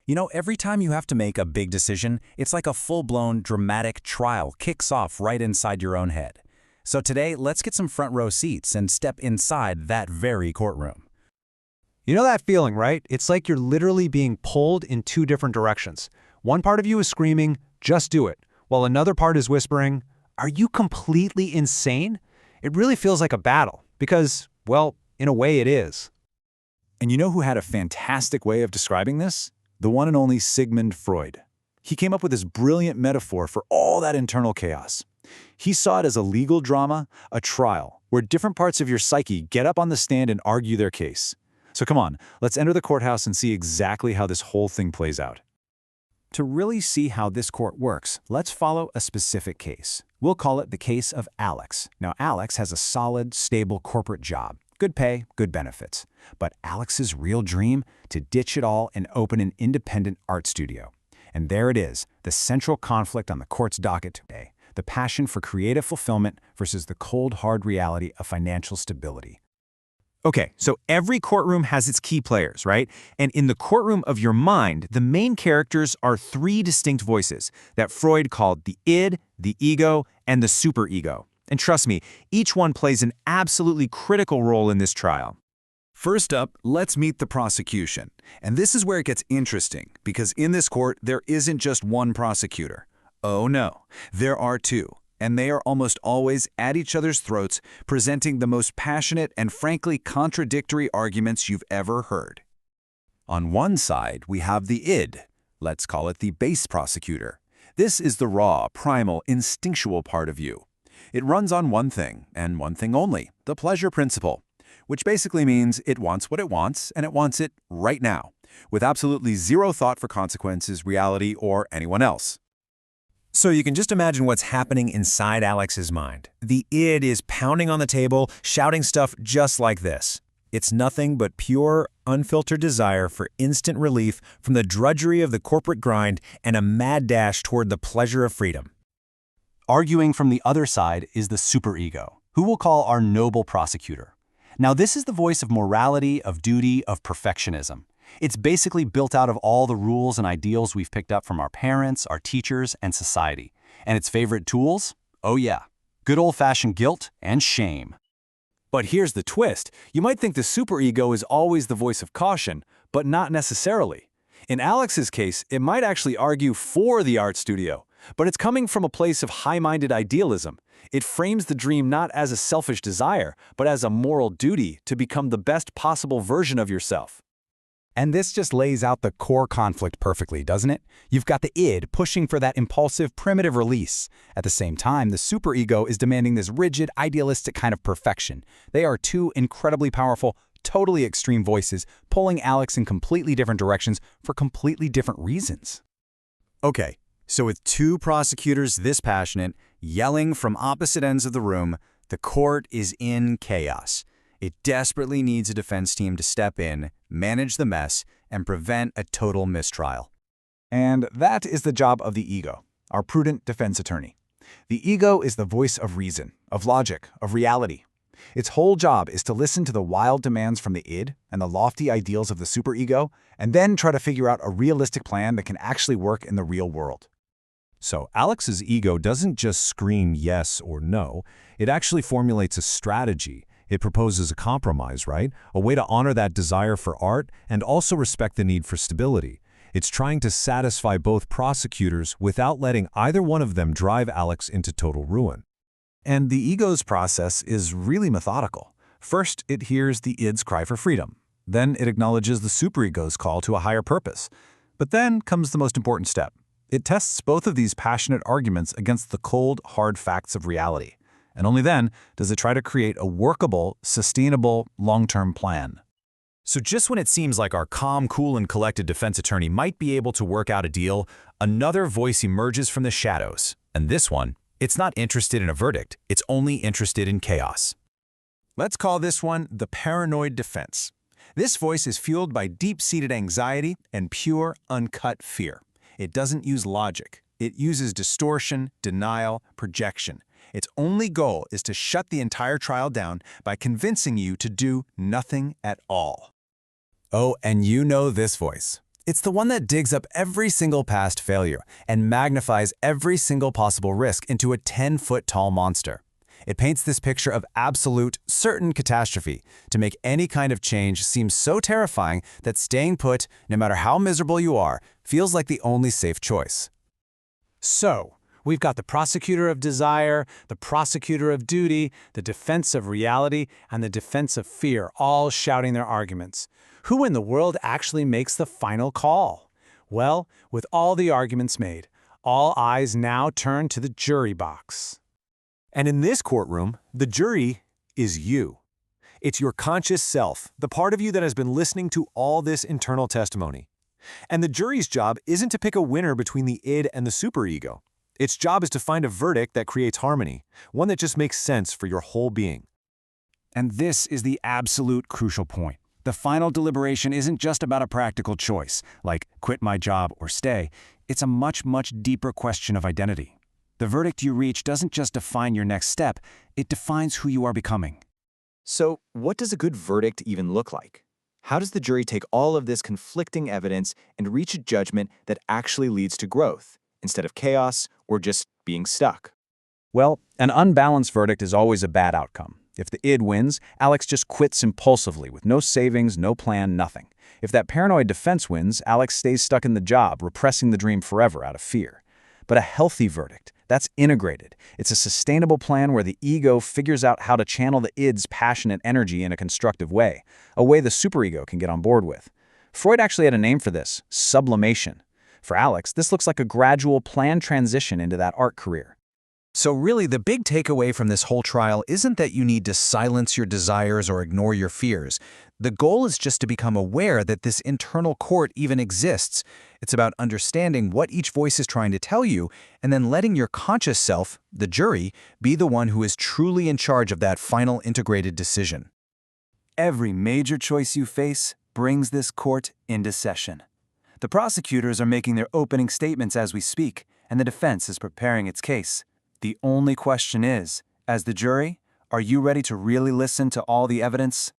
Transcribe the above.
You know, every time you have to make a big decision, it's like a full-blown dramatic trial kicks off right inside your own head. So today, let's get some front row seats and step inside that very courtroom. You know that feeling, right? It's like you're literally being pulled in two different directions. One part of you is screaming, "Just do it," while another part is whispering, "Are you completely insane?" It really feels like a battle, because, well, in a way it is. And you know who had a fantastic way of describing this? The one and only Sigmund Freud. He came up with this brilliant metaphor for all that internal chaos. He saw it as a legal drama, a trial, where different parts of your psyche get up on the stand and argue their case. So come on, let's enter the courthouse and see exactly how this whole thing plays out. To really see how this court works, let's follow a specific case. We'll call it the case of Alex. Now, Alex has a solid, stable corporate job. Good pay, good benefits. But Alex's real dream? To ditch it all and open an independent art studio. And there it is, the central conflict on the court's docket today. The passion for creative fulfillment versus the cold, hard reality of financial stability. Okay, so every courtroom has its key players, right? And in the courtroom of your mind, the main characters are three distinct voices that Freud called the id, the ego, and the superego. And trust me, each one plays an absolutely critical role in this trial. First up, let's meet the prosecution. And this is where it gets interesting, because in this court, there isn't just one prosecutor. Oh no, there are two. And they are almost always at each other's throats, presenting the most passionate and frankly contradictory arguments you've ever heard. On one side, we have the id. Let's call it the base prosecutor. This is the raw, primal, instinctual part of you. It runs on one thing, and one thing only, the pleasure principle, which basically means it wants what it wants, and it wants it right now, with absolutely zero thought for consequences, reality, or anyone else. So you can just imagine what's happening inside Alex's mind. The id is pounding on the table, shouting stuff just like this. It's nothing but pure, unfiltered desire for instant relief from the drudgery of the corporate grind and a mad dash toward the pleasure of freedom. Arguing from the other side is the superego, who we'll call our noble prosecutor. Now, this is the voice of morality, of duty, of perfectionism. It's basically built out of all the rules and ideals we've picked up from our parents, our teachers, and society. And its favorite tools? Oh yeah, good old-fashioned guilt and shame. But here's the twist. You might think the superego is always the voice of caution, but not necessarily. In Alex's case, it might actually argue for the art studio, but it's coming from a place of high-minded idealism. It frames the dream not as a selfish desire, but as a moral duty to become the best possible version of yourself. And this just lays out the core conflict perfectly, doesn't it? You've got the id pushing for that impulsive, primitive release. At the same time, the superego is demanding this rigid, idealistic kind of perfection. They are two incredibly powerful, totally extreme voices, pulling Alex in completely different directions for completely different reasons. Okay, so with two prosecutors this passionate, yelling from opposite ends of the room, the court is in chaos. It desperately needs a defense team to step in, manage the mess, and prevent a total mistrial. And that is the job of the ego, our prudent defense attorney. The ego is the voice of reason, of logic, of reality. Its whole job is to listen to the wild demands from the id and the lofty ideals of the superego, and then try to figure out a realistic plan that can actually work in the real world. So Alex's ego doesn't just scream yes or no, it actually formulates a strategy. It proposes a compromise, right? A way to honor that desire for art and also respect the need for stability. It's trying to satisfy both prosecutors without letting either one of them drive Alex into total ruin. And the ego's process is really methodical. First, it hears the id's cry for freedom. Then it acknowledges the superego's call to a higher purpose. But then comes the most important step. It tests both of these passionate arguments against the cold, hard facts of reality. And only then does it try to create a workable, sustainable, long-term plan. So just when it seems like our calm, cool, and collected defense attorney might be able to work out a deal, another voice emerges from the shadows. And this one, it's not interested in a verdict, it's only interested in chaos. Let's call this one the paranoid defense. This voice is fueled by deep-seated anxiety and pure, uncut fear. It doesn't use logic. It uses distortion, denial, projection. Its only goal is to shut the entire trial down by convincing you to do nothing at all. Oh, and you know this voice. It's the one that digs up every single past failure and magnifies every single possible risk into a 10-foot-tall monster. It paints this picture of absolute, certain catastrophe to make any kind of change seem so terrifying that staying put, no matter how miserable you are, feels like the only safe choice. So, we've got the prosecutor of desire, the prosecutor of duty, the defense of reality, and the defense of fear, all shouting their arguments. Who in the world actually makes the final call? Well, with all the arguments made, all eyes now turn to the jury box. And in this courtroom, the jury is you. It's your conscious self, the part of you that has been listening to all this internal testimony. And the jury's job isn't to pick a winner between the id and the superego. Its job is to find a verdict that creates harmony, one that just makes sense for your whole being. And this is the absolute crucial point. The final deliberation isn't just about a practical choice, like quit my job or stay. It's a much, much deeper question of identity. The verdict you reach doesn't just define your next step, it defines who you are becoming. So, what does a good verdict even look like? How does the jury take all of this conflicting evidence and reach a judgment that actually leads to growth, instead of chaos or just being stuck? Well, an unbalanced verdict is always a bad outcome. If the id wins, Alex just quits impulsively with no savings, no plan, nothing. If that paranoid defense wins, Alex stays stuck in the job, repressing the dream forever out of fear. But a healthy verdict, that's integrated. It's a sustainable plan where the ego figures out how to channel the id's passionate energy in a constructive way, a way the superego can get on board with. Freud actually had a name for this, sublimation. For Alex, this looks like a gradual, planned transition into that art career. So really, the big takeaway from this whole trial isn't that you need to silence your desires or ignore your fears. The goal is just to become aware that this internal court even exists. It's about understanding what each voice is trying to tell you, and then letting your conscious self, the jury, be the one who is truly in charge of that final integrated decision. Every major choice you face brings this court into session. The prosecutors are making their opening statements as we speak, and the defense is preparing its case. The only question is, as the jury, are you ready to really listen to all the evidence?